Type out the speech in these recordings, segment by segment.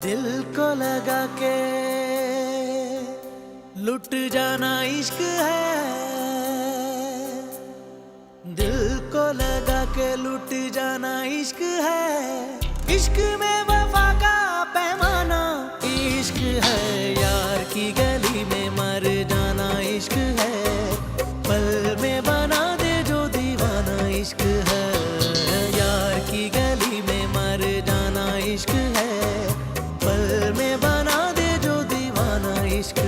दिल को लगा के लुट जाना इश्क है। दिल को लगा के लुट जाना इश्क है। इश्क में वफा का पैमाना इश्क है। यार की गली में मर जाना इश्क है। पल में बना दे जो दीवाना इश्क है। यार की गली में मर जाना इश्क है। पल में बना दे जो दीवाना इश्क है।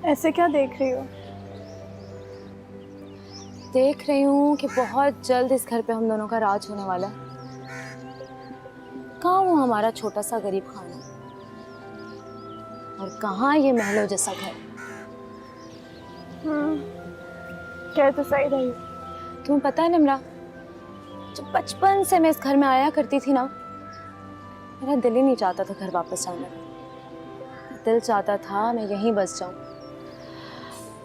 ऐसे क्या देख रही हो? देख रही हूँ कि बहुत जल्द इस घर पे हम दोनों का राज होने वाला है। कहाँ वो हमारा छोटा सा गरीब खाना और कहाँ ये महलों जैसा घर। कह तो सही रही। तुम्हें पता है निम्रा, जब बचपन से मैं इस घर में आया करती थी ना, मेरा दिल ही नहीं चाहता था घर वापस जाने का। दिल चाहता था मैं यहीं बस जाऊं।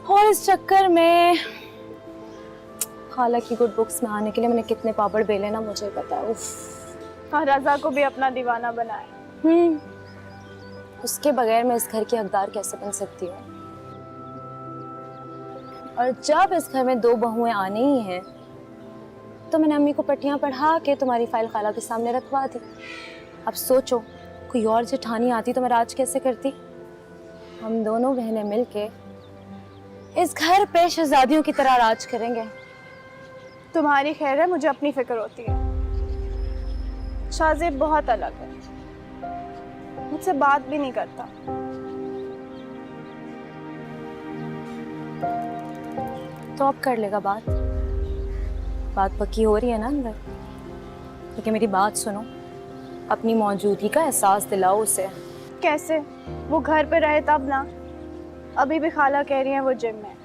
और इस चक्कर में खाला की गुड बुक्स में आने के लिए मैंने कितने पापड़ बेले ना, मुझे पता है। उफ। हाँ, रजा को भी अपना दीवाना बनाया। उसके बगैर मैं इस घर की हकदार कैसे बन सकती हूँ। और जब इस घर में 2 बहुएं आने ही हैं, तो मैंने अम्मी को पट्टियां पढ़ा के तुम्हारी फाइल खाला के सामने रखवा दी। अब सोचो, कोई और जेठानी आती तो मैं राज कैसे करती। हम दोनों बहनें मिलके इस घर पे शहजादियों की तरह राज करेंगे। तुम्हारी खैर है, मुझे अपनी फिक्र होती है। शाहजेब बहुत अलग है, मुझसे बात भी नहीं करता। तो अब कर लेगा बात। बात पक्की हो रही है ना अंदर। लेकिन मेरी बात सुनो, अपनी मौजूदगी का एहसास दिलाओ उसे। कैसे? वो घर पे रहे तब ना। अभी भी खाला कह रही है वो जिम में।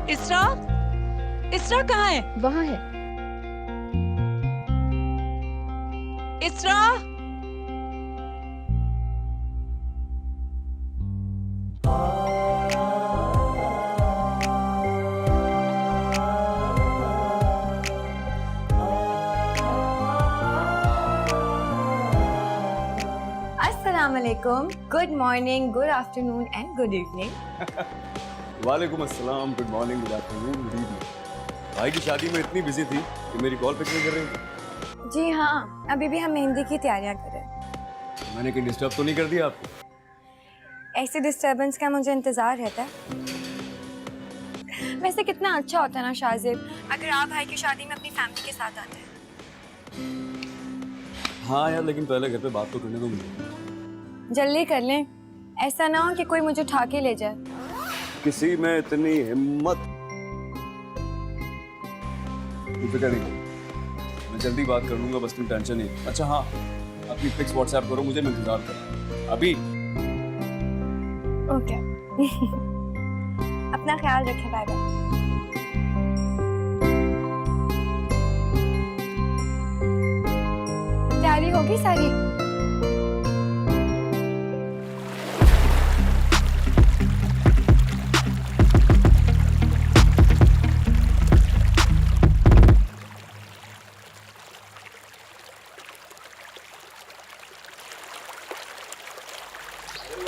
इसरा, इसरा कहाँ है? वहाँ है। इसरा, अस्सलामुअलैकुम, good morning, good afternoon and good evening. वालेकुम अस्सलाम, good morning, good afternoon, good evening. भाई की शादी में इतनी बिजी थी कि मेरी कॉल पिक नहीं कर रही थी। जी हाँ, अभी भी हम मेहंदी की तैयारियां कर रहे हैं। मैंने कहीं डिस्टर्ब तो नहीं कर दिया आपको? ऐसे डिस्टर्बेंस का मुझे इंतजार रहता है। वैसे कितना अच्छा होता है ना शाहजेब, अगर आप भाई की शादी में अपनी फैमिली के साथ आते हैं। हाँ यार, लेकिन पहले घर पे बात तो करने को मुझे। जल्दी कर लें, ऐसा ना हो कि कोई मुझे उठा के ले जाए। किसी में इतनी हिम्मत। फिक्र नहीं, मैं जल्दी बात कर लूंगा, बस तुम टेंशन नहीं। अच्छा हाँ, अपनी पिक्स व्हाट्सएप करो मुझे, मैं इंतजार कर अभी। ओके। अपना ख्याल रखें, बाय बाय। तैयारी होगी सारी?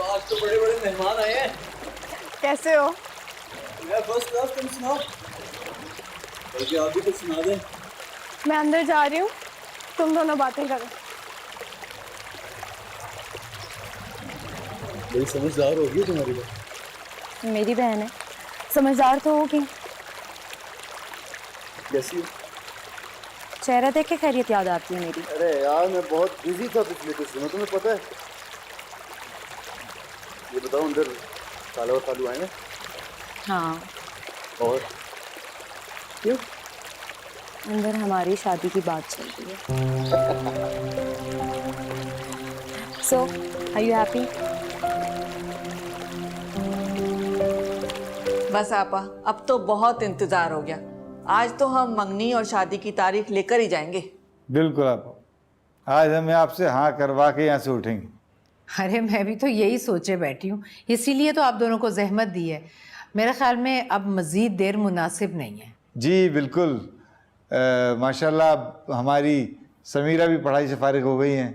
आज तो बड़े बड़े मेहमान आए हैं। कैसे हो? मैं फर्स्ट क्लास, तुम सुनाओ। बल्कि आप भी कुछ सुना दें। मैं अंदर जा रही हूँ, तुम दोनों बातें करो। बड़ी समझदार होगी तुम्हारी बात। मेरी बहन है, समझदार तो होगी। कैसी? चेहरा देख के खैरियत याद आती है मेरी। अरे यार मैं बहुत बिजी था पिछले कुछ दिनों, तुम्हें पता है। ये बताओ अंदर साला और सालू आए हैं? हाँ। और क्यों? अंदर हमारी शादी की बात चल रही है। सो आर यू हैप्पी? बस आपा, अब तो बहुत इंतजार हो गया। आज तो हम मंगनी और शादी की तारीख लेकर ही जाएंगे। बिल्कुल आप, आज हमें आपसे हाँ करवा के यहाँ से उठेंगे। अरे मैं भी तो यही सोचे बैठी हूँ, इसीलिए तो आप दोनों को जहमत दी है। मेरे ख्याल में अब मज़ीद देर मुनासिब नहीं है। जी बिल्कुल। माशाल्लाह अब हमारी समीरा भी पढ़ाई से फारिग हो गई हैं,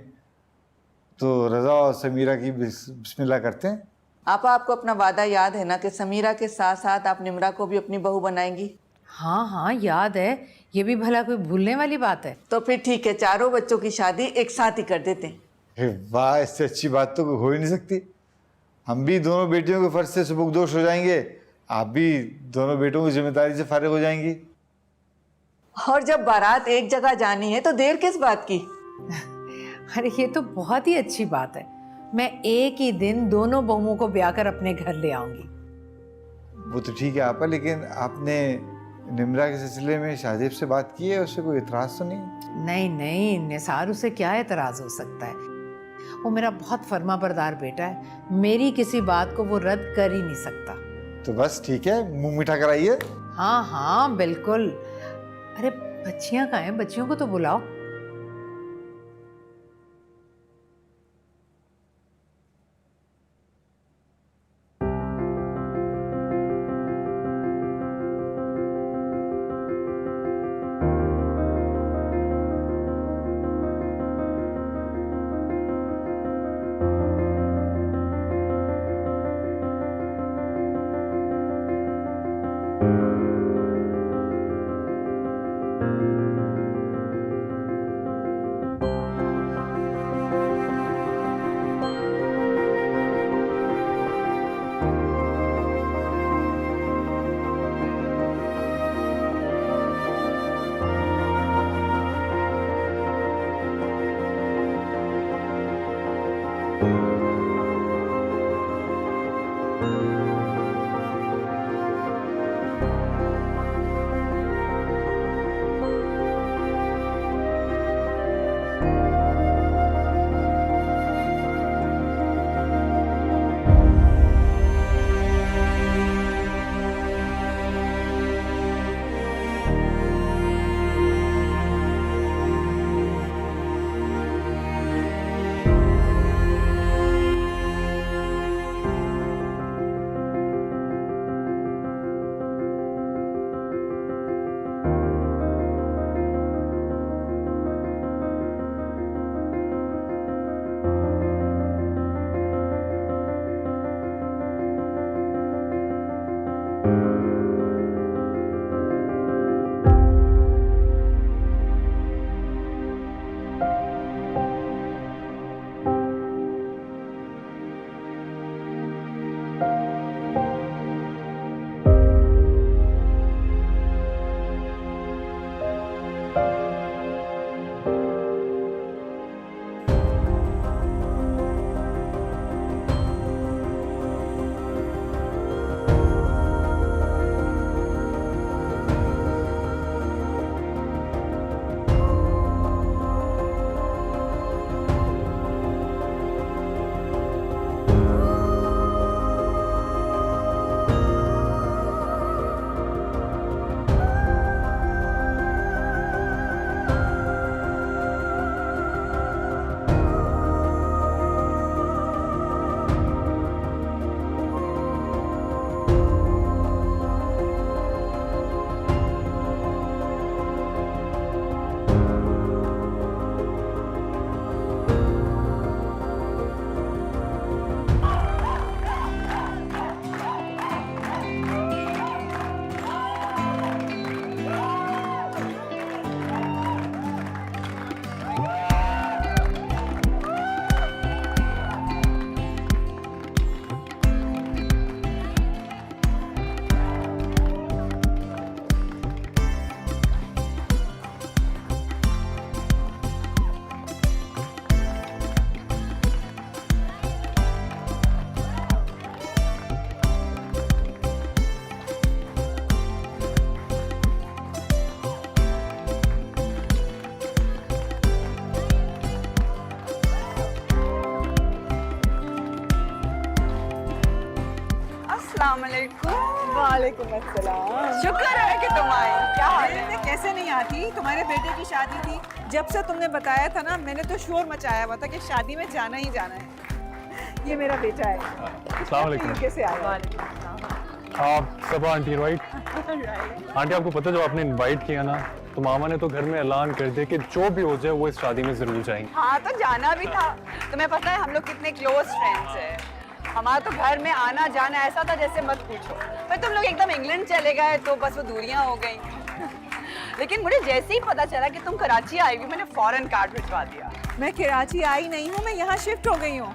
तो रज़ा और समीरा की बिस्मिल्लाह करते हैं। आपको अपना वादा याद है ना कि समीरा के साथ साथ आप निम्रा को भी अपनी बहू बनाएंगी? हाँ हाँ याद है, ये भी भला कोई भूलने वाली बात है। तो फिर ठीक है, चारों बच्चों की शादी एक साथ ही कर देते हैं। वाह, इससे अच्छी बात तो हो ही नहीं सकती। हम भी दोनों बेटियों के फ़र्ज से सुबुकदोश हो जाएंगे, आप भी दोनों बेटों की जिम्मेदारी से फारिग हो जाएंगी। और जब बारात एक जगह जानी है तो देर किस बात की? अरे ये तो बहुत ही अच्छी बात है। मैं एक ही दिन दोनों बहुओं को ब्याह कर अपने घर ले आऊंगी। वो तो ठीक है आपा, लेकिन आपने निम्रा के सिलसिले में शाहजेब से बात की है? उससे कोई इतराज़ तो नहीं? नहीं नहीं निसार, उसे क्या एतराज़ हो सकता है। वो मेरा बहुत फर्मा बरदार बेटा है, मेरी किसी बात को वो रद्द कर ही नहीं सकता। तो बस ठीक है, मुंह मीठा कराइए। हाँ हाँ बिल्कुल। अरे बच्चियां कहाँ हैं, बच्चियों को तो बुलाओ। वालेकुम अस्सलाम। शुक्र है कि तुम आए। क्या हाल है? मैं कैसे नहीं आती, तुम्हारे बेटे की शादी थी, जब से तुमने बताया था ना मैंने तो शोर मचाया हुआ था कि शादी में जाना ही जाना है। ये मेरा बेटा है। अस्सलाम वालेकुम। यूके से आया। आप सब आंटी राइट? आंटी आपको पता है जब आपने इनवाइट किया ना तो मामा ने तो घर में ऐलान कर दिया कि जो भी हो जाए वो इस शादी में जरूर जाएंगे। हाँ तो जाना भी था। तुम्हें पता है हम लोग कितने क्लोज फ्रेंड्स हैं। हमारा तो घर में आना जाना ऐसा था जैसे मत पूछो। पर तुम लोग एकदम इंग्लैंड चले गए तो बस वो दूरियां हो गई। लेकिन मुझे जैसे ही पता चला कि तुम कराची आई हुई मैंने फौरन कार्ड भिजवा दिया। मैं कराची आई नहीं हूँ, मैं यहाँ शिफ्ट हो गई हूँ।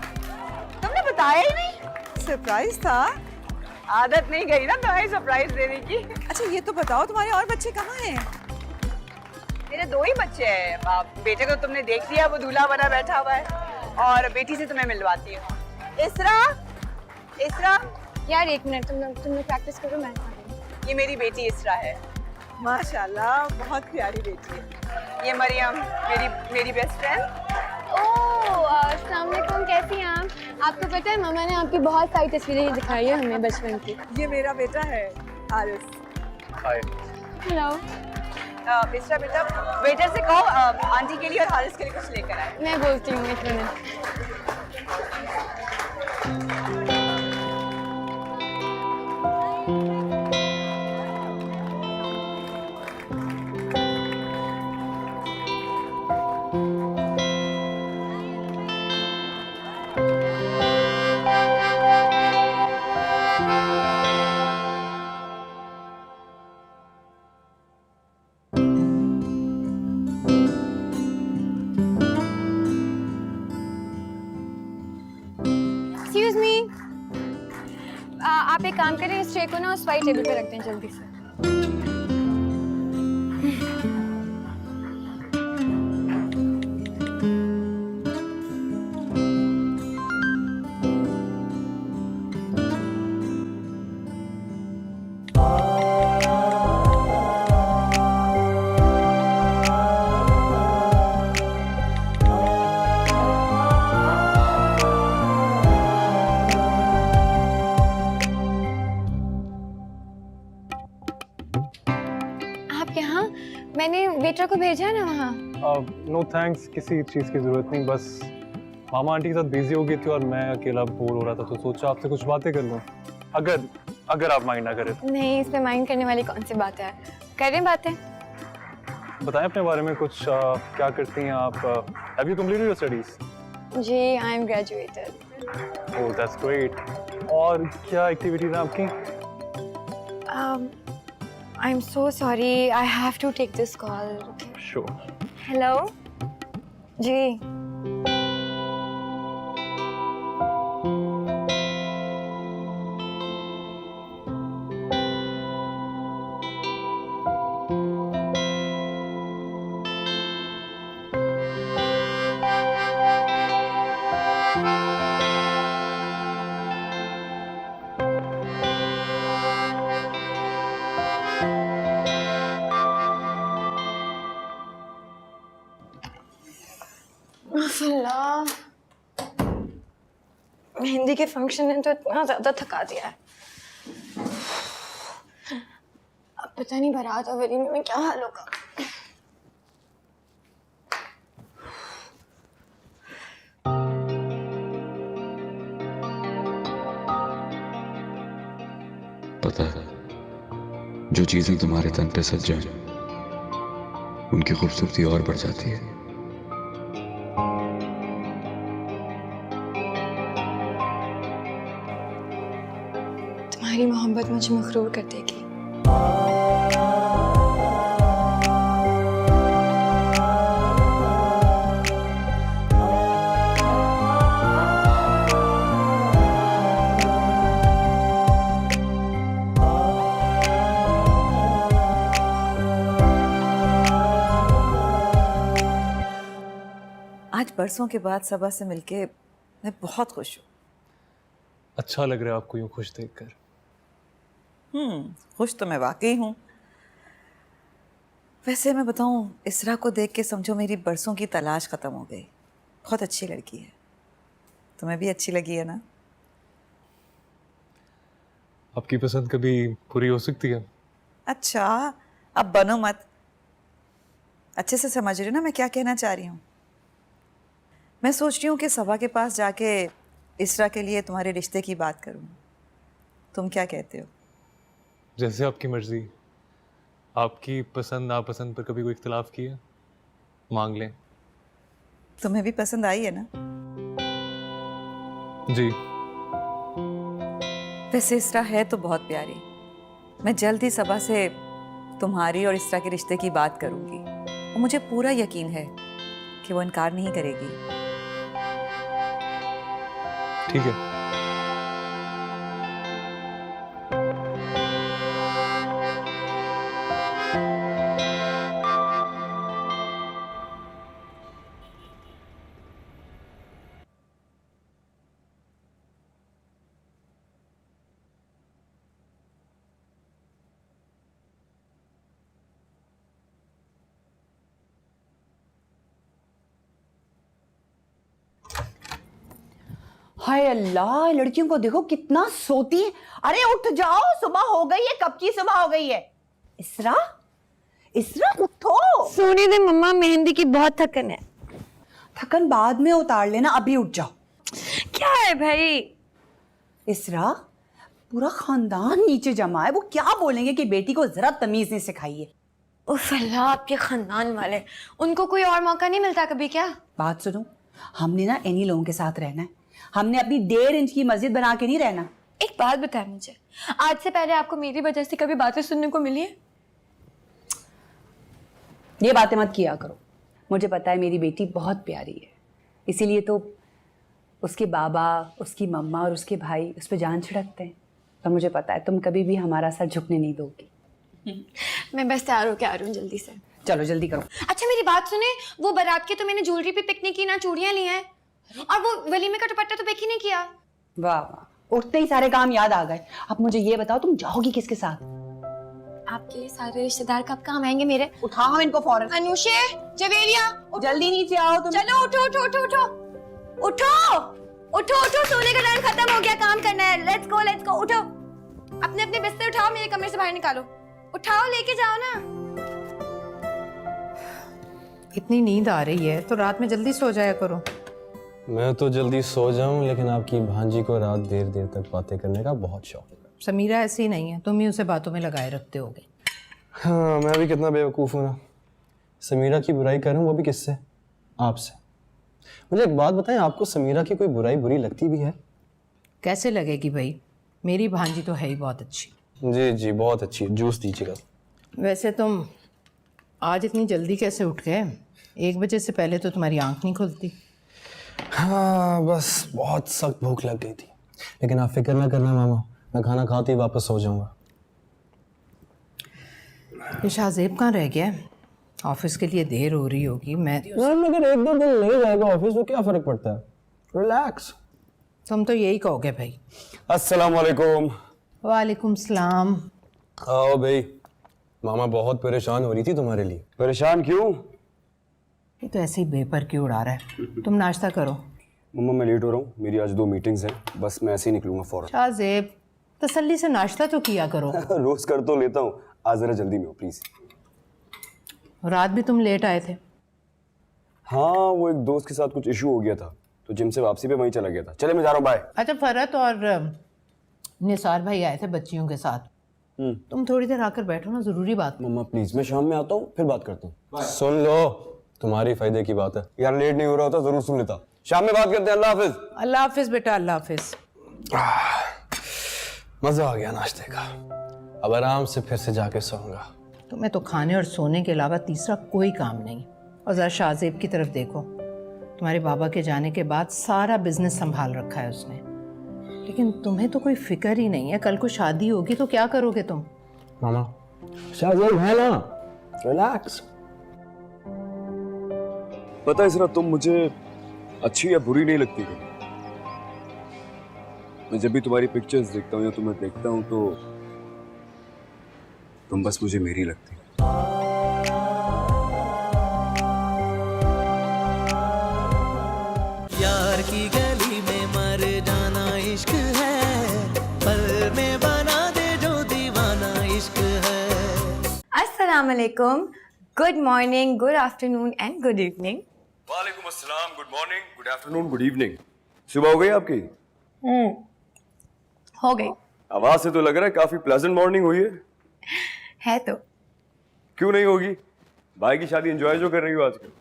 तुमने बताया ही नहीं। सरप्राइज था। आदत नहीं गई ना तुम्हें सरप्राइज देने की। अच्छा ये तो बताओ तुम्हारे और बच्चे कहाँ हैं? मेरे 2 ही बच्चे हैं। बेटे को तुमने देख लिया, वो दूल्हा बना बैठा हुआ है, और बेटी से तुम्हें मिलवाती हूँ। इसरा, इसरा यार एक मिनट, तुम लोग प्रैक्टिस करो, मैं आ रही हूँ। ये मेरी बेटी इसरा है। माशाल्लाह बहुत प्यारी बेटी है। ये मरियम मेरी बेस्ट फ्रेंड। अस्सलाम वालेकुम, कैसी हैं आप? आपको पता है मामा ने आपकी बहुत सारी तस्वीरें दिखाई है हमें बचपन की। ये मेरा बेटा है आरिस। हाय। हेलो। इसरा बेटा वेटर से कहो आंटी के लिए और हारिस के लिए कुछ लेकर आए। मैं बोलती हूँ एक मिनट। एक्सक्यूज मी, आप एक काम करें, इस ट्रे को ना उस वाइट टेबल पे रख दें जल्दी से। मैंने वेटर को भेजा है ना वहाँ। नो थैंक्स, किसी चीज़ की ज़रूरत नहीं, बस मामा आंटी के साथ बिजी हो गई थी और मैं अकेला बोर हो रहा था तो सोचा आपसे कुछ बातें कर लूँ, अगर आप माइंड ना करें। नहीं, इस पे माइंड करने वाली कौन सी बात है, करें बातें। बताएं अपने बारे में कुछ, क्या करती हैं आप? Have you completed your studies? जी, I am graduated. Oh that's great. और क्या एक्टिविटीज हैं आपकी? I am so sorry, I have to take this call. Sure. Hello जी। मेहंदी के फंक्शन ने तो इतना ज्यादा थका दिया है। अब पता नहीं बारात और वलीमे में क्या हाल होगा। पता है, जो चीजें तुम्हारे तन पे सज जाएं, उनकी खूबसूरती और बढ़ जाती है। तुम्हारी मोहब्बत मुझे मखरूर कर देगी। आज बरसों के बाद सबा से मिलके मैं बहुत खुश हूँ। अच्छा लग रहा है आपको यूँ खुश देखकर। खुश तो मैं वाकई हूँ। वैसे मैं बताऊँ, इसरा को देख के समझो मेरी बरसों की तलाश ख़त्म हो गई। बहुत अच्छी लड़की है। तुम्हें भी अच्छी लगी है ना? आपकी पसंद कभी पूरी हो सकती है। अच्छा, अब बनो मत। अच्छे से समझ रही हो ना मैं क्या कहना चाह रही हूँ? मैं सोच रही हूँ कि सबा के पास जाके इसरा के लिए तुम्हारे रिश्ते की बात करूँ। तुम क्या कहते हो? जैसे आपकी मर्जी। आपकी पसंद नापसंद पर कभी कोई इख्तिलाफ किया? मांग लें। तुम्हें भी पसंद आई है ना? जी। वैसे इसरा है तो बहुत प्यारी। मैं जल्द ही सबा से तुम्हारी और इसरा के रिश्ते की बात करूंगी और मुझे पूरा यकीन है कि वो इनकार नहीं करेगी। ठीक है। हाय अल्लाह, लड़कियों को देखो कितना सोती है। अरे उठ जाओ, सुबह हो गई है, कब की सुबह हो गई है। इसरा, इसरा उठो। सोने दे मम्मा, मेहंदी की बहुत थकन है। थकन बाद में उतार लेना, अभी उठ जाओ। क्या है भाई? इसरा, पूरा खानदान नीचे जमा है, वो क्या बोलेंगे कि बेटी को जरा तमीज नहीं सिखाई है। उफ अल्लाह, आपके खानदान वाले, उनको कोई और मौका नहीं मिलता कभी क्या? बात सुनो, हमने ना इन्हीं लोगों के साथ रहना है। हमने अपनी 1.5 इंच की मस्जिद बना के नहीं रहना। एक बात बताए मुझे, आज से पहले आपको मेरी वजह से कभी बातें सुनने को मिली है? ये बातें मत किया करो। मुझे पता है मेरी बेटी बहुत प्यारी है, इसीलिए तो उसके बाबा, उसकी मम्मा और उसके भाई उस पर जान छिड़कते हैं। और मुझे पता है तुम कभी भी हमारा सर झुकने नहीं दोगी। मैं बस तैयार होके आ रही हूँ जल्दी से। चलो जल्दी करो। अच्छा मेरी बात सुने, वो बारात के तो मैंने ज्वेलरी पे पिकनिक की ना, चूड़ियां ली हैं, और वो वलीमे का दुपट्टा तो बेक ही नहीं किया। वाह वाह, उठते ही सारे काम याद आ गए। अब मुझे ये बताओ, तुम जाओगी किसके साथ? आपके सारे रिश्तेदार कब काम आएंगे मेरे? उठाओ इनको फौरन। अनुषे, जवेरिया, जल्दी नीचे आओ तुम। चलो उठो उठो उठो उठो उठो उठो उठो, सोने का टाइम खत्म हो गया, काम करना है। लेट्स गो उठो, अपने अपने बिस्तर उठाओ, मेरे कमरे से बाहर निकालो। उठाओ, लेके जाओ ना। इतनी नींद आ रही है तो रात में जल्दी सो जाया करो। मैं तो जल्दी सो जाऊं, लेकिन आपकी भांजी को रात देर देर तक बातें करने का बहुत शौक है। समीरा ऐसी नहीं है, तुम ही उसे बातों में लगाए रखते होगे। हाँ, मैं भी कितना बेवकूफ़ हूँ ना। समीरा की बुराई करूँ, वो भी किससे? आपसे। मुझे एक बात बताएं, आपको समीरा की कोई बुराई बुरी लगती भी है? कैसे लगेगी भाई, मेरी भांजी तो है ही बहुत अच्छी। जी जी, बहुत अच्छी है। जूस दीजिएगा। वैसे तुम आज इतनी जल्दी कैसे उठ गए? 1 बजे से पहले तो तुम्हारी आंख नहीं खुलती। हाँ, बस बहुत सख्त भूख लग गई थी। लेकिन आप फिक्र ना करना मामा, मैं खाना खाते ही वापस सो जाऊंगा। ये शाहजेब कहाँ रह गया है? ऑफिस के लिए देर हो रही होगी। मैं मैम, अगर 1-2 दिन नहीं जाएगा ऑफिस तो क्या फ़र्क पड़ता है? रिलैक्स। तुम तो यही कहोगे भाई। अस्सलाम वालेकुम। वालेकुम सलाम। आओ भाई। मामा बहुत परेशान हो रही थी तुम्हारे लिए। परेशान क्यों? ये तो ऐसे ही बेपर क्यों उड़ा रहा है। तुम नाश्ता करो। मम्मा मैं लेट हो रहा हूँ, मेरी आज 2 मीटिंग्स हैं, बस मैं ऐसे ही निकलूंगा फौरन। शाहजेब, तसल्ली से नाश्ता तो किया करो। रोज कर तो लेता हूँ, आज जरा जल्दी में हो प्लीज। रात भी तुम लेट आए थे। हाँ, वो एक दोस्त के साथ कुछ इशू हो गया था तो जिम से वापसी पे वहीं चला गया था। चले मैं जा रहा हूँ, बाय। अच्छा, फरत और निसार भाई आए थे बच्चियों के साथ। तुम थोड़ी देर आकर बैठो ना, जरूरी बात। मम्मा प्लीज, मैं शाम में आता हूँ, फिर बात करता हूँ। सुन लो, तुम्हारी फायदे की बात है। यार लेट नहीं हो रहा होता जरूर सुन लेता। शाम में बात करते हैं। अल्लाह हाफिज। अल्लाह हाफिज बेटा, अल्लाह हाफिज। मजा आ गया नाश्ते का। अब आराम से फिर से जाके सोऊंगा। तुम्हें तो खाने और सोने के अलावा तीसरा कोई काम नहीं। और जरा शाहजेब की तरफ देखो, तुम्हारे बाबा के जाने के बाद सारा बिजनेस संभाल रखा है उसने, लेकिन तुम्हें तो कोई फिक्र ही नहीं है। कल को शादी होगी तो क्या करोगे तुम? मामा, शाहजेब है ना, रिलैक्स। पता है इसरा, तुम मुझे अच्छी या बुरी नहीं लगती। मैं जब भी तुम्हारी पिक्चर्स देखता हूँ या तुम्हें देखता हूँ तो तुम बस मुझे मेरी लगती। यार की गली में मर जाना इश्क है, पल में बना इश्क है। अस्सलाम वालेकुम, good morning, good afternoon and good evening. वालेकुम अस्सलाम, good morning, good afternoon, good evening. सुबह हो गई आपकी? हो गई। आवाज से तो लग रहा है काफी प्लेजेंट मॉर्निंग हुई है तो क्यों नहीं होगी? भाई की शादी एंजॉय जो कर रही हो आजकल।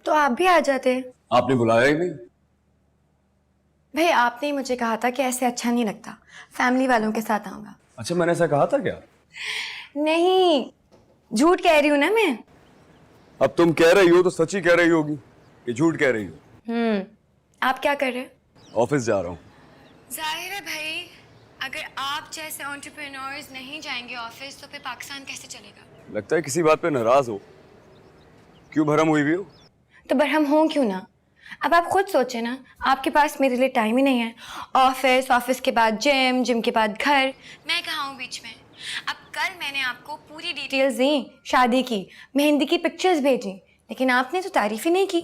तो आप भी आ जाते। आपने बुलाया ही नहीं। भाई आपने ही मुझे कहा था कि ऐसे अच्छा नहीं लगता, फैमिली वालों के साथ आऊंगा। अच्छा, मैंने ऐसा कहा था क्या? नहीं, झूठ कह रही हूँ ना मैं। अब तुम कह रही हो तो सच ही कह रही होगी कि झूठ कह रही हो। आप क्या कर रहे हैं? ऑफिस जा रहा हूँ। जाहिर है भाई, अगर आप जैसे एंटरप्रेन्योर्स नहीं जाएंगे ऑफिस तो फिर पाकिस्तान कैसे चलेगा? लगता है किसी बात पे नाराज हो। क्यों भरम हुई हो? तो बरहम हो क्यों ना। अब आप खुद सोचें ना, आपके पास मेरे लिए टाइम ही नहीं है। ऑफिस, ऑफिस के बाद जिम, जिम के बाद घर, मैं कहाँ हूँ बीच में। अब कल मैंने आपको पूरी डिटेल्स दी शादी की, मेहंदी की पिक्चर्स भेजी, लेकिन आपने तो तारीफ ही नहीं की।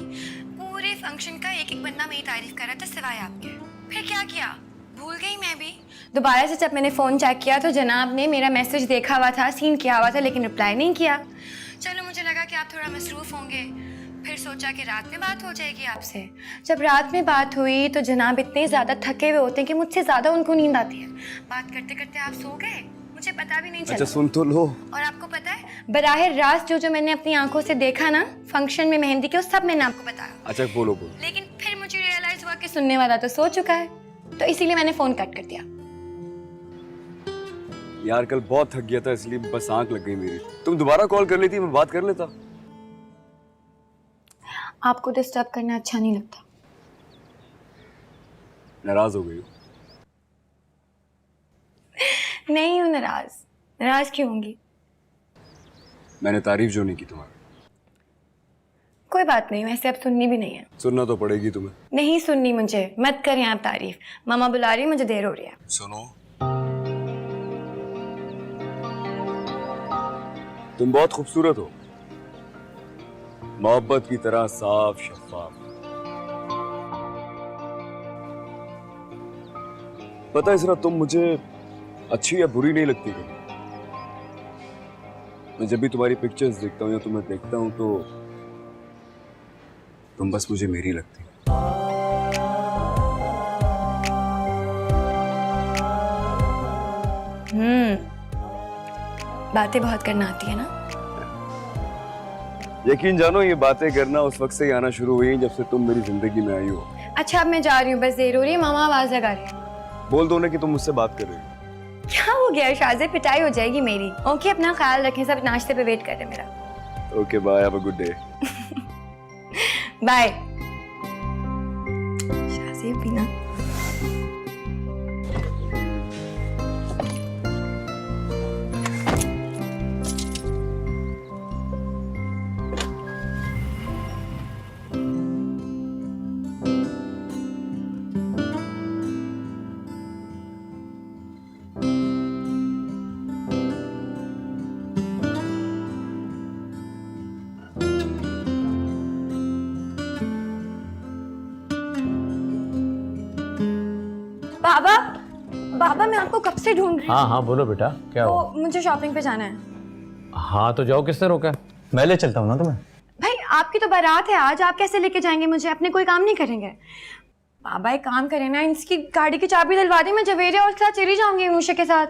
पूरे फंक्शन का एक एक बंदा मेरी तारीफ कर रहा था सिवाय आपके। फिर क्या किया? भूल गई मैं भी। दोबारा से जब मैंने फ़ोन चेक किया तो जनाब ने मेरा मैसेज देखा हुआ था, सीन किया हुआ था, लेकिन रिप्लाई नहीं किया। चलो मुझे लगा कि आप थोड़ा मसरूफ़ होंगे, फिर सोचा कि रात में बात हो जाएगी आपसे। जब रात में बात हुई तो जनाब इतने ज़्यादा थके हुए होते हैं कि मुझसे ज़्यादा उनको नींद आती है। बात करते करते आप सो गए, मुझे पता भी नहीं चला। अच्छा सुन तो लो। और आपको पता है, बराह रास्त जो मैंने अपनी आंखों से देखा ना फंक्शन में मेहंदी के, वो सब मैंने आपको बताया। अच्छा बोलो। लेकिन फिर मुझे रियलाइज हुआ कि सुनने वाला तो सो चुका है, तो इसीलिए मैंने फ़ोन कट कर दिया। यार कल बहुत थक गया था इसलिए बस आंख लग गई मेरी। तुम दोबारा कॉल कर लेती, मैं बात कर लेता। आपको डिस्टर्ब करना अच्छा नहीं लगता। नाराज हो गई हो? नहीं हूँ नाराज। नाराज क्यों होंगी? मैंने तारीफ जो नहीं की तुम्हारी। कोई बात नहीं, वैसे अब सुननी भी नहीं है। सुनना तो पड़ेगी तुम्हें। नहीं सुननी मुझे, मत करें आप तारीफ। मामा बुला रही है, मुझे देर हो रही है। सुनो, तुम बहुत खूबसूरत हो, मोहब्बत की तरह साफ शफाफ। पता है इसरा, तुम मुझे अच्छी या बुरी नहीं लगती कभी। मैं जब भी तुम्हारी पिक्चर्स देखता हूँ या तुम्हें देखता हूँ तो तुम बस मुझे मेरी लगती। बातें बहुत करना आती है ना। यकीन जानो, ये बातें करना उस वक्त से ही आना शुरू हुई जब से तुम मेरी जिंदगी में आई हो। अच्छा अब मैं जा रही हूँ, बस देर हो रही है। मामा आवाज लगा रहे हैं। बोल दो ना कि तुम मुझसे बात कर रही हो। क्या हो गया शाज़े, पिटाई हो जाएगी मेरी। ओके, अपना ख्याल रखें, सब नाश्ते पे वेट कर रहे हैं मेरा। Okay bye, have a good day. Bye. शाज़े भी ना। बाबा, बाबा मैं आपको कब से ढूंढ रही हूँ। हाँ हाँ बोलो बेटा, क्या हो? तो मुझे शॉपिंग पे जाना है। हाँ तो जाओ, किसने रोका? मैं ले चलता हूँ ना तुम्हें। भाई आपकी तो बारात है आज, आप कैसे लेके जाएंगे मुझे? अपने कोई काम नहीं करेंगे? बाबा एक काम करें ना, इसकी गाड़ी की चाबी दिलवा दी, मैं जवेरिया और उसके साथ चली जाऊंगी, अनुषा के साथ।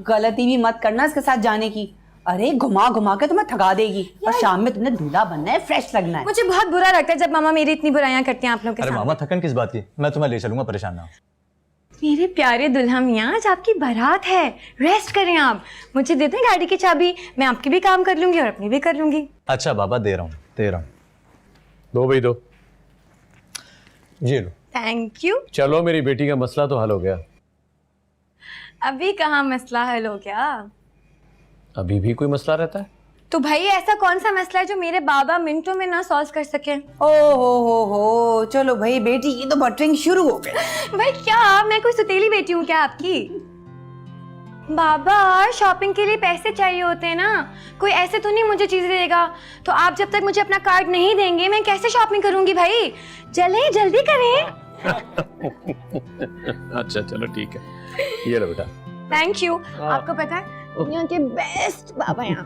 गलती भी मत करना इसके साथ जाने की। अरे घुमा घुमा के तुम्हें थका देगी, और शाम में तुमने दूल्हा बनना है, फ्रेश लगना है। मुझे बहुत बुरा लगता है जब मामा मेरी इतनी बुराइयां करती हैं आप लोग के अरे साथ। मामा थकन किस बात की, मैं तुम्हें ले चलूंगा, परेशान ना हो। मेरे प्यारे दुल्हा मियाँ, आज आपकी बारात है, रेस्ट करें आप। मुझे दे दें गाड़ी की चाबी, मैं आपकी भी काम कर लूंगी और अपनी भी कर लूंगी। अच्छा बाबा, दे रहा हूँ। दो भाई दो, ये लो। Thank you. चलो मेरी बेटी का मसला तो हल हो गया। अभी कहाँ मसला हल हो गया? अभी भी कोई मसला रहता है? तो भाई ऐसा कौन सा मसला है जो मेरे बाबा मिनटों में ना सॉल्व कर सके? हो चलो भाई, बेटी की तो बटरिंग शुरू हो गई। भाई क्या मैं कोई सुतेली बेटी हूँ क्या आपकी? बाबा शॉपिंग के लिए पैसे चाहिए होते हैं ना, कोई ऐसे तो नहीं मुझे चीजें देगा। तो आप जब तक मुझे अपना कार्ड नहीं देंगे मैं कैसे शॉपिंग करूंगी भाई? चलें जल्दी करें। अच्छा चलो ठीक है, ये लो बेटा। Thank you. आपको पता है दुनिया के बेस्ट बाबा यहाँ,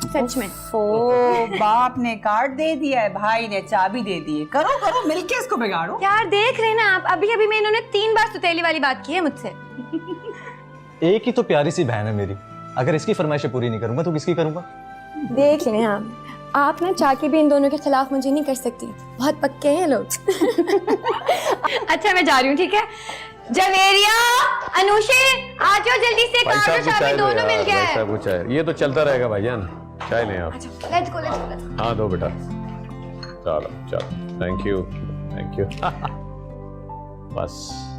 सच में। ओ बाप ने कार्ड दे दिया है, भाई ने चाबी दे दी है। करो करो मिलके इसको बिगाड़ो। यार देख रहे ना आप, अभी अभी में इन्होंने 3 बार सुतेली वाली बात की है मुझसे। एक ही तो प्यारी सी बहन है मेरी, अगर इसकी फरमाइशें पूरी नहीं करूंगा तो किसकी करूंगा? देख लें आप ना चाह के भी इन दोनों के खिलाफ मुझे नहीं कर सकती, बहुत पक्के हैं लोग। अच्छा मैं जा रही हूँ, ठीक है? जवेरिया, अनुषे, आ जाओ जल्दी से, कार और चाबी दोनों मिल गया है। कुछ है, ये तो चलता रहेगा भाईजान, चाय लें आप। Let's go let's go. हाँ दो बेटा, चलो चलो, थैंक यू थैंक यू। बस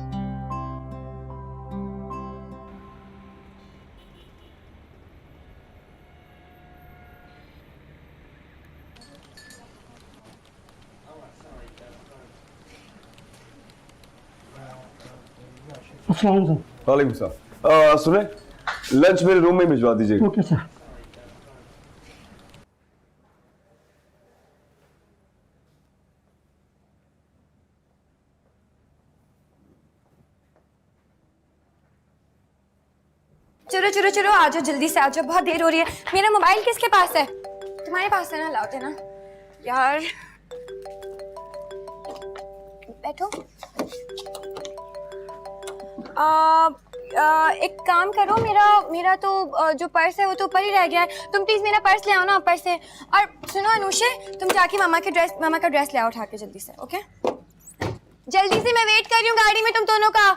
वालेकुम सलाम। सुने, लंच मेरे रूम में भिजवा दीजिएगा। Okay sir. चलो चलो चलो आ जाओ जल्दी से, आ जाओ, बहुत देर हो रही है। मेरा मोबाइल किसके पास है? तुम्हारे पास है ना, लाओ देना यार। बैठो। एक काम करो, मेरा तो जो पर्स है वो तो ऊपर ही रह गया है, तुम प्लीज मेरा पर्स ले आओ ना ऊपर से। और सुनो अनुषे, तुम जाके मामा का ड्रेस ले आओ उठा के जल्दी से, ओके? जल्दी से, मैं वेट कर रही हूँ गाड़ी में तुम दोनों का।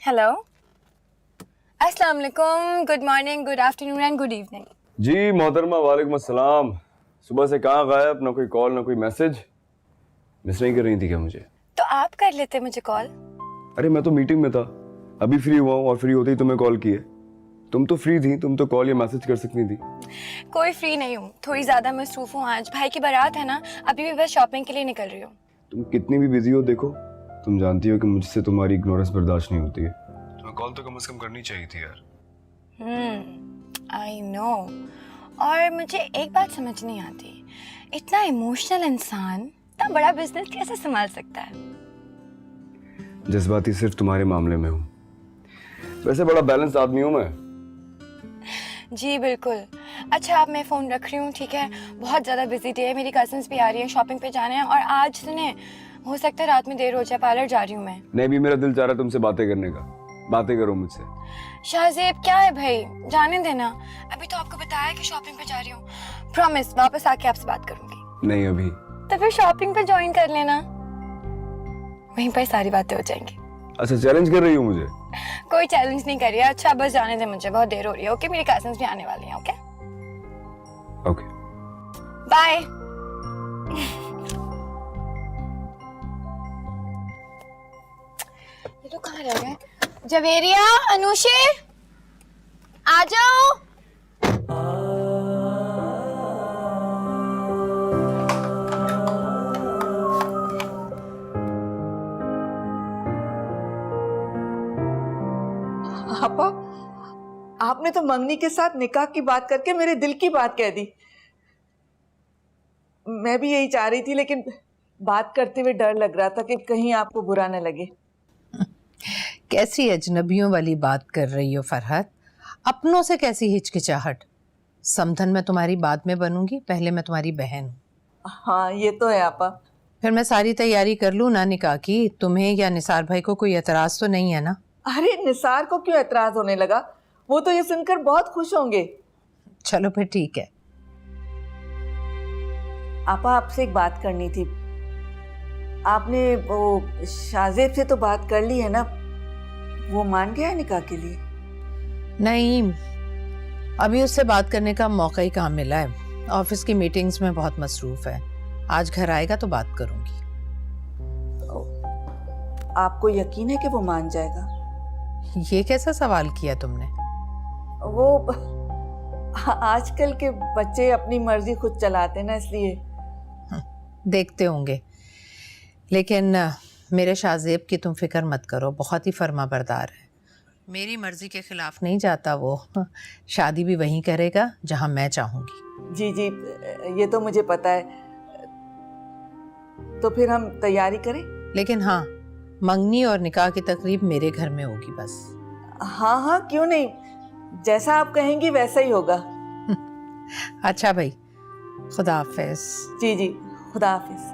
हेलो, अस्सलाम वालेकुम, good morning, good afternoon and good evening. जी मोहतरमा, वालेकुम अस्सलाम। सुबह से कहाँ गायब, ना कोई कॉल ना कोई मैसेज। मिस नहीं कर रही थी क्या मुझे? तो आप कर लेते मुझे कॉल। अरे मैं तो मीटिंग में था, अभी फ्री हुआ हूँ और फ्री होते ही तुम्हें कॉल किए। तुम तो फ्री थी, तुम तो कॉल या मैसेज कर सकती थी। कोई फ्री नहीं हूँ, थोड़ी ज्यादा मसरूफ हूँ। आज भाई की बारात है ना, अभी भी बस शॉपिंग के लिए निकल रही हूँ। तुम कितनी भी बिजी हो, देखो तुम जानती हो कि मुझसे तुम्हारी इग्नोरेंस बर्दाश्त नहीं होती है। तुम्हें कॉल तो कम से कम करनी चाहिए थी यार। I know. और मुझे एक बात समझ नहीं आती, इतना इमोशनल इंसान इतना बड़ा बिजनेस कैसे संभाल सकता है? जज्बाती सिर्फ तुम्हारे मामले में हूँ, वैसे बड़ा बैलेंस आदमी हूँ मैं। जी बिल्कुल। अच्छा अब मैं फ़ोन रख रही हूँ, ठीक है? बहुत ज़्यादा बिजी डे है, मेरी कजिन्स भी आ रही हैं, शॉपिंग पे जाने हैं। और आज सुने, हो सकता है रात में देर हो जाए, पार्लर जा रही हूँ मैं। नहीं भी मेरा दिल चाह रहा है तुमसे बातें करने का, बातें करो मुझसे। शाहजेब क्या है भाई, जाने देना। अभी तो आपको बताया कि शॉपिंग पे जा रही हूँ। प्रॉमिस वापस आके आपसे बात करूंगी। नहीं अभी। तो फिर शॉपिंग पे ज्वाइन कर लेना, वहीं पर सारी बातें हो जाएंगी। अच्छा चैलेंज कर रही हो मुझे? कोई चैलेंज नहीं करिए। अच्छा बस जाने दे मुझे, बहुत देर हो रही है। ओके, मेरी कजिन्स भी आने वाली हैं। Okay okay bye. ये तो कहाँ रह गए? जवेरिया, अनुषे, आ जाओ। आपा, आपने तो मंगनी के साथ निकाह की बात करके मेरे दिल की बात कह दी। मैं भी यही चाह रही थी, लेकिन बात करते हुए डर लग रहा था कि कहीं आपको बुरा न लगे। कैसी अजनबियों वाली बात कर रही हो फरहत? अपनों से कैसी हिचकिचाहट? समधन मैं तुम्हारी बाद में बनूंगी, पहले मैं तुम्हारी बहन हूँ। हाँ ये तो है आपा। फिर मैं सारी तैयारी कर लूँ ना निकाह की? तुम्हें या निसार भाई को कोई एतराज तो नहीं है ना? अरे निसार को क्यों एतराज होने लगा? वो तो ये सुनकर बहुत खुश होंगे। चलो फिर ठीक है। आपा आपसे एक बात करनी थी। आपने वो शाहजेब से तो बात कर ली है ना? वो मान गया है निकाह के लिए? नहीं, अभी उससे बात करने का मौका ही कहाँ मिला है। ऑफिस की मीटिंग्स में बहुत मसरूफ है। आज घर आएगा तो बात करूंगी। आपको यकीन है कि वो मान जाएगा? ये कैसा सवाल किया तुमने? वो आजकल के बच्चे अपनी मर्जी खुद चलाते हैं ना, इसलिए। देखते होंगे, लेकिन मेरे शाहजेब की तुम फिक्र मत करो, बहुत ही फर्मा बरदार है। मेरी मर्जी के खिलाफ नहीं जाता वो। शादी भी वहीं करेगा जहां मैं चाहूंगी। जी जी, ये तो मुझे पता है। तो फिर हम तैयारी करें? लेकिन हाँ, मंगनी और निकाह की तकरीब मेरे घर में होगी बस। हाँ हाँ, क्यों नहीं, जैसा आप कहेंगी वैसा ही होगा। अच्छा भाई, खुदा हाफिज। जी जी, खुदा हाफिज।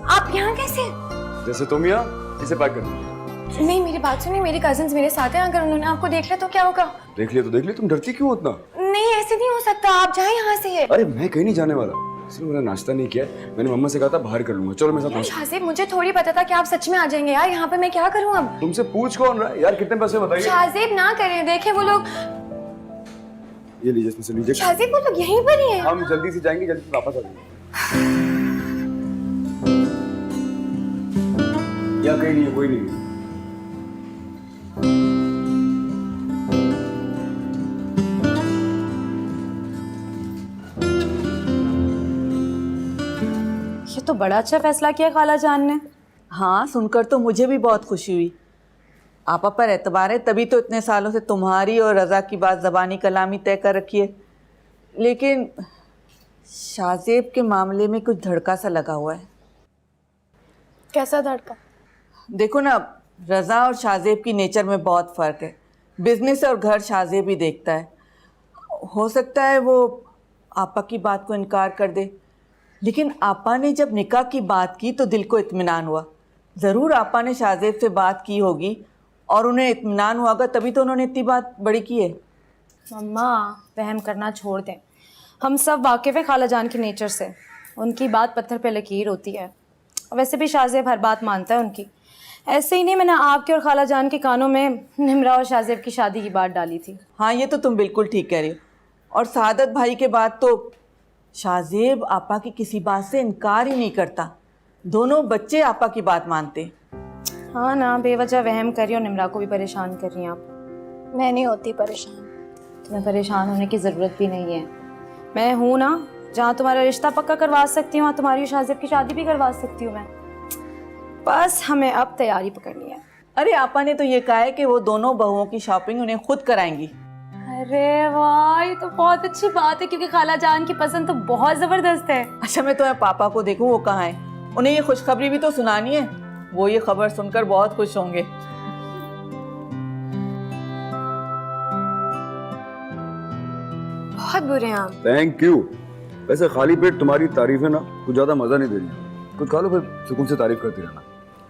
आप यहाँ कैसे? जैसे तुम यहाँ, इसे पैक कर दो। नहीं, मेरी बात सुनिए, मेरे कजिन्स मेरे साथ हैं, अगर उन्होंने आपको देख लिया तो क्या होगा? देख लिया तो देख लिया, तुम डरती क्यों उतना? नहीं, ऐसे नहीं हो सकता, आप जाए यहाँ से। अरे मैं कहीं नहीं जाने वाला, इसलिए मैंने नाश्ता नहीं किया। मैंने मम्मा से कहा था बाहर कर लूंगा। चलो मेरे साथ। शाहज़ेब, मुझे थोड़ी पता था कि आप सच में आ जाएंगे यार, यहाँ पे मैं क्या करूँ अब? तुमसे पूछ कौन रहा है यार, कितने पैसे बताइए। शाहज़ेब ना करें, देखें वो लोग। ये लीजिए, इसमें से लीजिए। शाहज़ेब, वो लोग यहीं पर ही हैं। हम जल्दी से जाएंगे, जल्दी से वापस आ जाएंगे। या कहीं नहीं है, कोई नहीं है। ये तो बड़ा अच्छा फैसला किया खाला जान ने। हाँ, सुनकर तो मुझे भी बहुत खुशी हुई। आपा पर एतबार है, तभी तो इतने सालों से तुम्हारी और रज़ा की बात ज़बानी कलामी तय कर रखी है। लेकिन शाहज़ेब के मामले में कुछ धड़का सा लगा हुआ है। कैसा धड़का? देखो ना, रज़ा और शाहज़ेब की नेचर में बहुत फ़र्क है। बिजनेस और घर शाहज़ेब ही देखता है। हो सकता है वो आपा की बात को इनकार कर दे, लेकिन आपा ने जब निकाह की बात की तो दिल को इत्मीनान हुआ। ज़रूर आपा ने शाहज़ेब से बात की होगी और उन्हें इत्मीनान हुआ, तभी तो उन्होंने इतनी बात बड़ी की है। मम्मा, वहम करना छोड़ दें। हम सब वाकिफ़ हैं खाला जान के नेचर से। उनकी बात पत्थर पे लकीर होती है। वैसे भी शाहज़ेब हर बात मानता है उनकी। ऐसे ही नहीं, मैंने आपके और खाला जान के कानों में निमरा और शाहज़ेब की शादी की बात डाली थी। हाँ, ये तो तुम बिल्कुल ठीक कह रही हो। और सादत भाई के बाद तो शाहज़ेब आपा की किसी बात से इनकार ही नहीं करता। दोनों बच्चे आपा की बात मानते। हाँ ना, बेवजह वहम कर रही हो, निमरा को भी परेशान कर रही हैं आप। मैं नहीं होती परेशान। तुम्हें परेशान होने की ज़रूरत भी नहीं है। मैं हूँ ना, जहाँ तुम्हारा रिश्ता पक्का करवा सकती हूँ, वहाँ तुम्हारी शाहज़ेब की शादी भी करवा सकती हूँ मैं। बस हमें अब तैयारी पकड़नी है। अरे आपा ने तो ये कहा है कि वो दोनों बहुओं की शॉपिंग उन्हें खुद कराएंगी। अरे वाह, ये तो बहुत अच्छी बात है, क्योंकि खाला जान की पसंद तो बहुत ज़बरदस्त है। अच्छा, मैं तुम्हें पापा को देखूं, वो कहाँ है? उन्हें ये खुशखबरी भी तो सुनानी है। वो ये खबर सुनकर बहुत खुश होंगे। बहुत बुरे हैं आप। Thank you. वैसे खाली पेट तुम्हारी तारीफें ना कुछ ज्यादा मजा नहीं दे रही। कुछ खा लो, फिर सुकून से तारीफ करती रहना।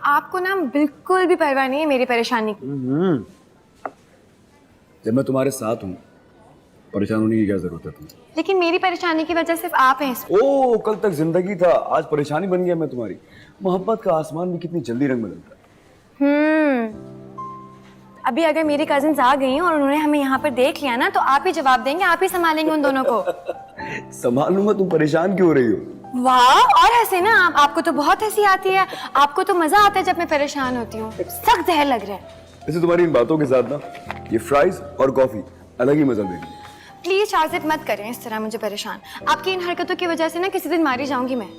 आपको ना बिल्कुल भी परवाह नहीं है मेरी परेशानी की। जब मैं तुम्हारे साथ हूँ, परेशान होने की क्या जरूरत है तुम्हें? लेकिन मेरी परेशानी की वजह सिर्फ आप हैं। ओ, कल तक जिंदगी था, आज परेशानी बन गया मैं तुम्हारी। मोहब्बत का आसमान भी कितनी जल्दी रंग बदलता है। अभी अगर मेरी कजिन्स आ गई और उन्होंने हमें यहाँ पर देख लिया ना, तो आप ही जवाब देंगे, आप ही संभालेंगे उन दोनों को। संभाल लूंगा, तुम परेशान क्यों हो रही हो? वाह, और हंसे ना आप। आपको तो बहुत हंसी आती है। आपको तो मजा आता है जब मैं परेशान होती हूँ। सख्त जहर लग रहा है। वैसे तुम्हारी इन बातों के साथ ना ये फ्राइज और कॉफी अलग ही मजा देगी। प्लीज शाहज़ेब, मत करें इस तरह मुझे परेशान। आपकी इन हरकतों की वजह से ना किसी दिन मारी जाऊंगी मैं।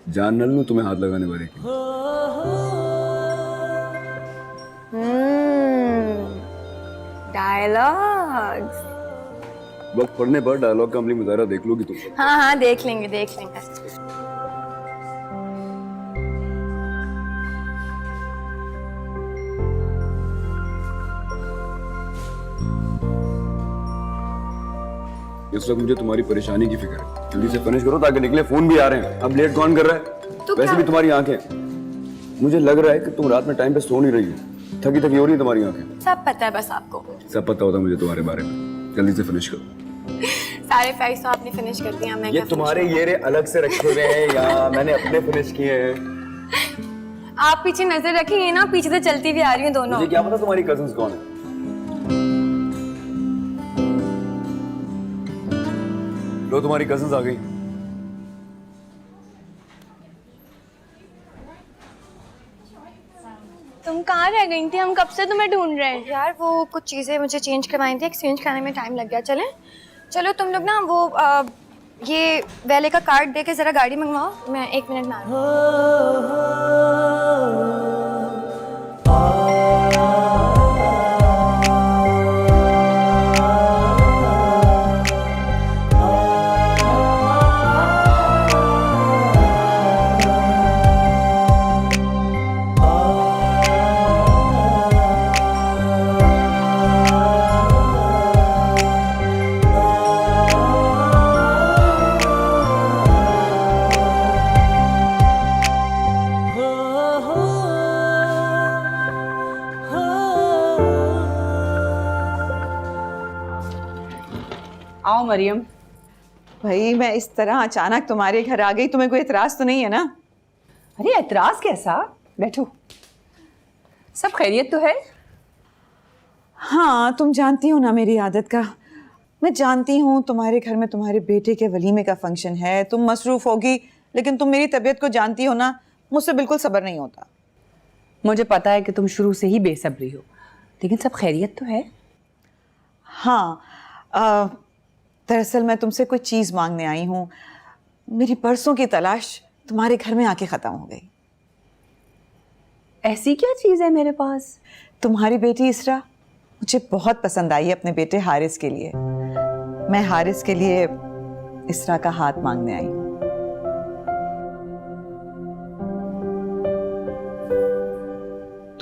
जान न लूं तुम्हें हाथ लगाने वाले की। डायलॉग्स। वक्त पढ़ने पर डायलॉग का अमली मुजाहरा देख लोगी तुम। हाँ हाँ, देख लेंगे देख लेंगे। इस वक्त मुझे तुम्हारी परेशानी की फिक्र है। जल्दी से फिनिश करो ताकि निकले। फोन भी आ रहे हैं। अब लेट कौन कर रहा है? तो वैसे भी तुम्हारी आंखें, मुझे लग रहा है कि तुम रात में टाइम पे सो नहीं रही हो। थकी थकी हो रही है तुम्हारी आंखें? सब पता है बस आपको। सब पता होता मुझे तुम्हारे बारे में। जल्दी से फिनिश करो। सारे फैक्ट्स तो आपने फिनिश कर दिया, मैं ये क्या तुम्हारे ये अलग से रखे हुए हैं या मैंने अपने फिनिश किए हैं? आप पीछे नजर रखिए ना, पीछे से चलती हुई आ रही हैं दोनों। मुझे क्या पता तुम्हारी कजिन्स कौन है। लो तुम्हारी कजिन्स आ गई। तुम कहाँ रह गई थी? हम कब से तुम्हें ढूंढ रहे हैं। यार वो कुछ चीज़ें मुझे चेंज करवानी थी, एक्सचेंज कराने में टाइम लग गया। चलें चलो तुम लोग ना वो ये वैले का कार्ड दे के ज़रा गाड़ी मंगवाओ, मैं 1 मिनट में आ रही हूँ। आओ मरियम। भाई मैं इस तरह अचानक तुम्हारे घर आ गई, तुम्हें कोई एतराज तो नहीं है ना? अरे एतराज कैसा, बैठो। सब खैरियत तो है? हाँ तुम जानती हो ना मेरी आदत का। मैं जानती हूँ तुम्हारे घर में तुम्हारे बेटे के वलीमे का फंक्शन है, तुम मसरूफ़ होगी, लेकिन तुम मेरी तबीयत को जानती हो ना, मुझसे बिल्कुल सब्र नहीं होता। मुझे पता है कि तुम शुरू से ही बेसब्री हो, लेकिन सब खैरियत तो है? हाँ दरअसल मैं तुमसे कोई चीज़ मांगने आई हूँ। मेरी परसों की तलाश तुम्हारे घर में आके ख़त्म हो गई। ऐसी क्या चीज़ है मेरे पास? तुम्हारी बेटी इसरा मुझे बहुत पसंद आई है अपने बेटे हारिस के लिए। मैं हारिस के लिए इसरा का हाथ मांगने आई हूँ।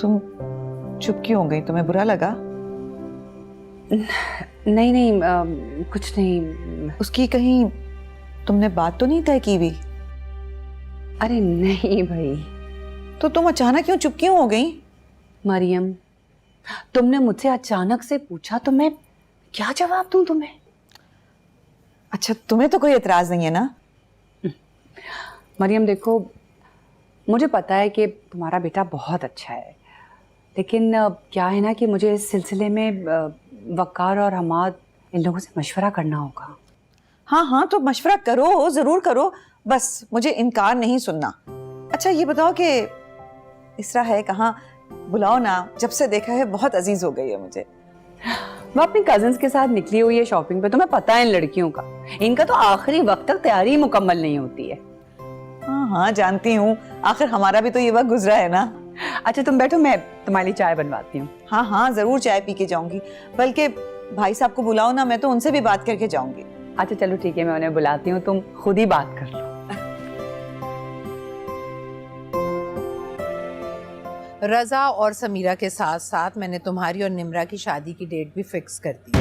तुम चुप क्यों हो गई? तुम्हें बुरा लगा? नहीं नहीं कुछ नहीं। उसकी कहीं तुमने बात तो नहीं तय की भी? अरे नहीं भाई। तो तुम अचानक क्यों चुप क्यों हो गई? मरियम तुमने मुझसे अचानक से पूछा तो मैं क्या जवाब दूं तुम्हें? अच्छा तुम्हें तो कोई एतराज नहीं है ना? मरियम देखो, मुझे पता है कि तुम्हारा बेटा बहुत अच्छा है, लेकिन क्या है ना कि मुझे इस सिलसिले में वक़ार और हमाद इन लोगों से मशवरा करना होगा। हाँ हाँ तो मशवरा करो, ज़रूर करो, बस मुझे इनकार नहीं सुनना। अच्छा ये बताओ कि इसरा है कहाँ? बुलाओ ना, जब से देखा है बहुत अजीज हो गई है मुझे। वो अपनी कजिन्स के साथ निकली हुई है शॉपिंग पे। तुम्हें पता है इन लड़कियों का, इनका तो आखिरी वक्त तक तैयारी मुकम्मल नहीं होती है। हाँ हाँ जानती हूँ, आखिर हमारा भी तो ये वक्त गुजरा है ना। अच्छा तुम बैठो, मैं तुम्हारे लिए चाय बनवाती हूँ। हाँ हाँ जरूर चाय पी के जाऊंगी, बल्कि भाई साहब को बुलाओ ना, मैं तो उनसे भी बात करके जाऊंगी। अच्छा चलो ठीक है, मैं उन्हें बुलाती हूँ, तुम खुद ही बात कर लो। रज़ा और समीरा के साथ साथ मैंने तुम्हारी और निम्रा की शादी की डेट भी फिक्स कर दी।